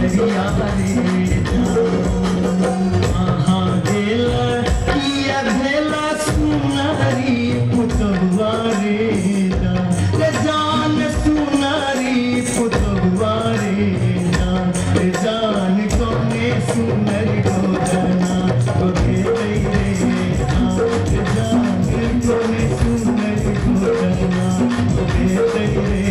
नगरिया रे आहा गेला किया भेला सुनारी पुतवा रे जान सुनारी पुतवा रे जान कोने सुनरी गोदना को खेले रे जान कोने सुनरी गोदना को खेले रे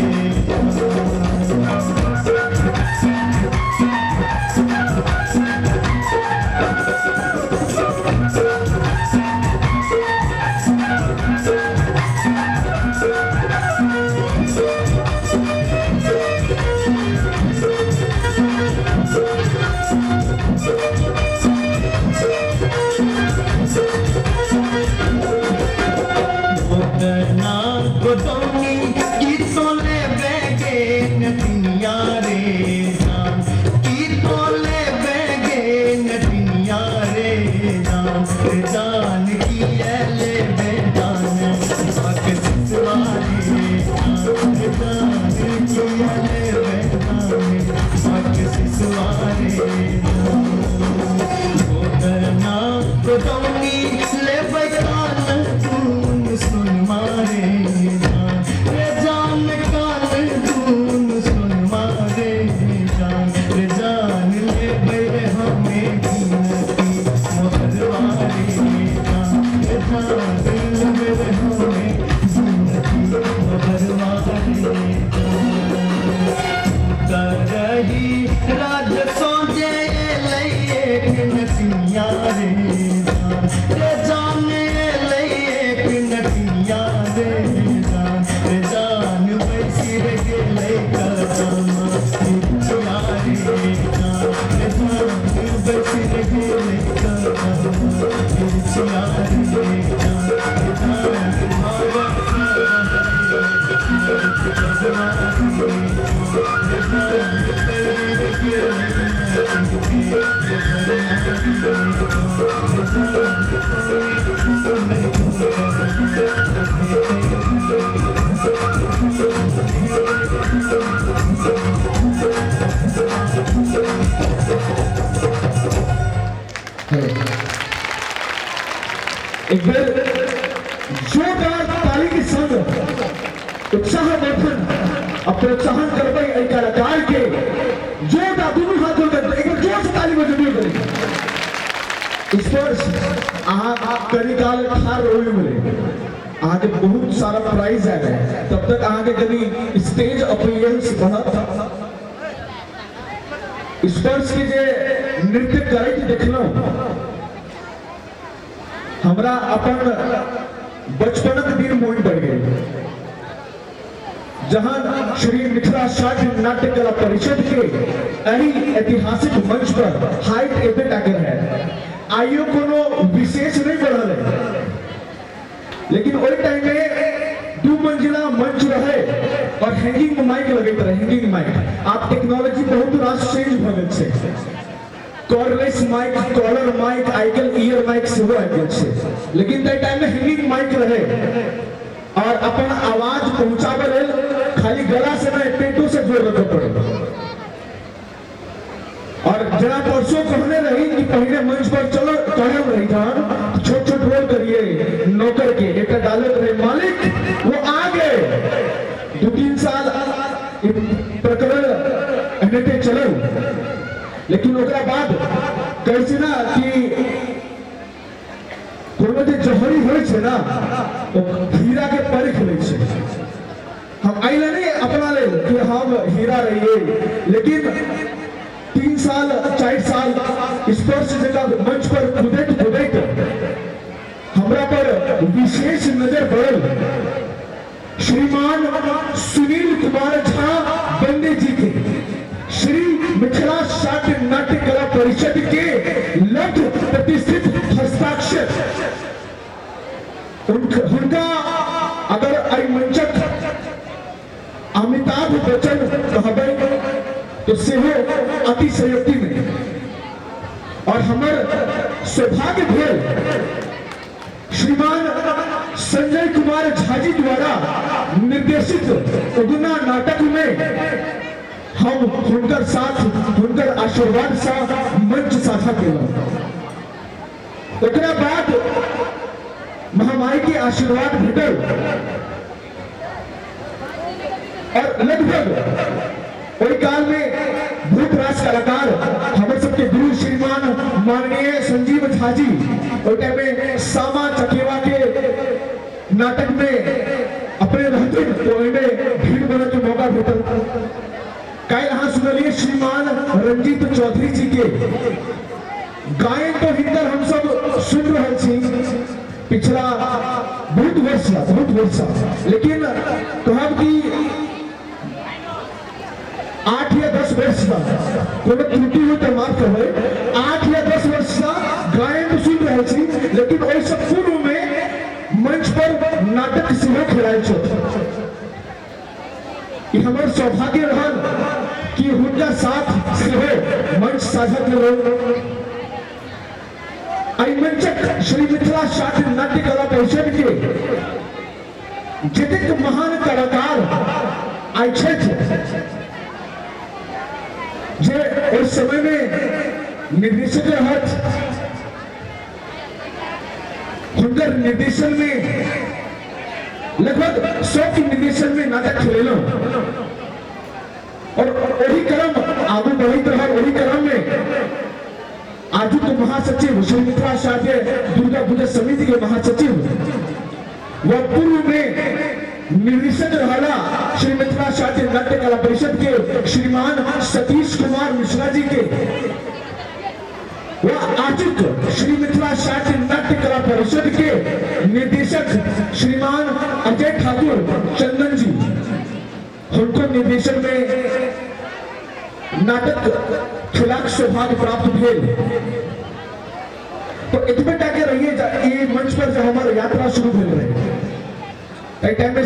एक बार जोरदार ताली के संग उत्साह वर्धन और प्रोत्साहन करते एक कलाकार के जोरदार दोनों हाथों में एक बार जोर से ताली बजानी करें। इस पर आप करिकाल ठार रोए मिले आगे बहुत सारा प्राइज आ गए तब तक आगे कभी स्टेज अपीयरेंस बढ़ा स्पर्श के जे नृत्य करे देखलो हमरा अपन बचपन के दिन मोन पड़ गए जहां श्री मिथिला शास्त्रीय नाट्य कला परिषद के एही ऐतिहासिक मंच पर हाइट इवेंट आकर है आइयो कोनो विशेष नहीं बढ़ल है लेकिन ओई टाइम में 2 मंजिला मंच रहे और हैंगिंग माइक लगे रहे हैंगिंग माइक आप टेक्नोलॉजी बहुत रास चेंज भ गेल छै कॉर्डलेस माइक कॉलर माइक आइकल ईयर माइक से हो आइकल छै लेकिन तय टाइम में हैंगिंग माइक रहे और अपन आवाज पहुंचावे लेल खाली गला से नहीं पेटों से जोर रखे पड़े और जरा परसों कहने रही कि पहले मंच पर चलो कहने रही था छोट छोट रोल करिए नौकर के एक डालत रहे मालिक वो आ गए 2-3 साल प्रकरण एनते चले लेकिन ओकरा बाद कैसे ना कि कोनो जे जहरी होय छै ना तो हीरा के परख ले छै हम आइले नहीं अपना ले कि हम हीरा रहिए लेकिन 3 साल 4 साल स्पर्श जगह मंच पर खुदैत हमरा पर विशेष नजर पड़ल श्रीमान सुनील कुमार झा बंदे जी के श्री मिथिला शास्त्रीय नाट्य कला परिषद के लब्ध प्रतिष्ठित हस्ताक्षर उनका अगर आई मंचक अमिताभ बच्चन कहबे तो सेहो अतिशयोक्ति में और हमार सौभाग्य भेल श्रीमान संजय कुमार झा जी द्वारा निर्देशित उगना नाटक में हम उनकर साथ उनकर आशीर्वाद सा मंच साझा किया। ओकरा बाद महामारी के आशीर्वाद भेटल और लगभग ओहि काल में बहुत रास कलाकार हमारे सबके गुरु श्रीमान माननीय संजीव झा जी ओहि टाइम में सामा चकेवा के नाटक में अपने रहते तो इनमें भीड़ बने के मौका भेटल। कल यहाँ सुनलिए श्रीमान रंजीत चौधरी जी के गायन तो हिंदर हम सब सुन रहे छी पिछला बहुत वर्ष लेकिन कहब कि 8 या 10 वर्ष का कोनो त्रुटि हो तो माफ करबे। 8 या 10 वर्ष का गायन तो सुन रहे छी लेकिन ओहि सब पूर्व में मंच पर नाटक सेहो खेलाय छ। ई हमर सौभाग्य रहल कि हुनका साथ सेहो मंच साझा केलहुँ। आई मंचक श्री मिथिला शास्त्रीय नाट्य कला परिषद के जतेक महान कलाकार आय छथि जे उस समय में निर्देशक रहत हुनकर निर्देशन में लगभग 100 के निर्देशन में नाटक खेलेलहुँ और वही क्रम आगू बढ़ते रहा। वही क्रम में आज तो महासचिव श्री मिथिला शास्त्रीय दुर्गा पूजा समिति के महासचिव व पूर्व में निर्देशक रहला श्री मिथिला शास्त्रीय नाट्य कला परिषद के श्रीमान सतीश कुमार मिश्रा जी के व आजुक श्री मिथिला शास्त्रीय नाट्य कला परिषद के निर्देशक श्रीमान अजय ठाकुर चंदन जी उनको निर्देशन में नाटक खिलाक सौभाग्य प्राप्त भेल। तो इतने टाके रहिए ये मंच पर जब हमारी यात्रा शुरू भेल रहे टाइम में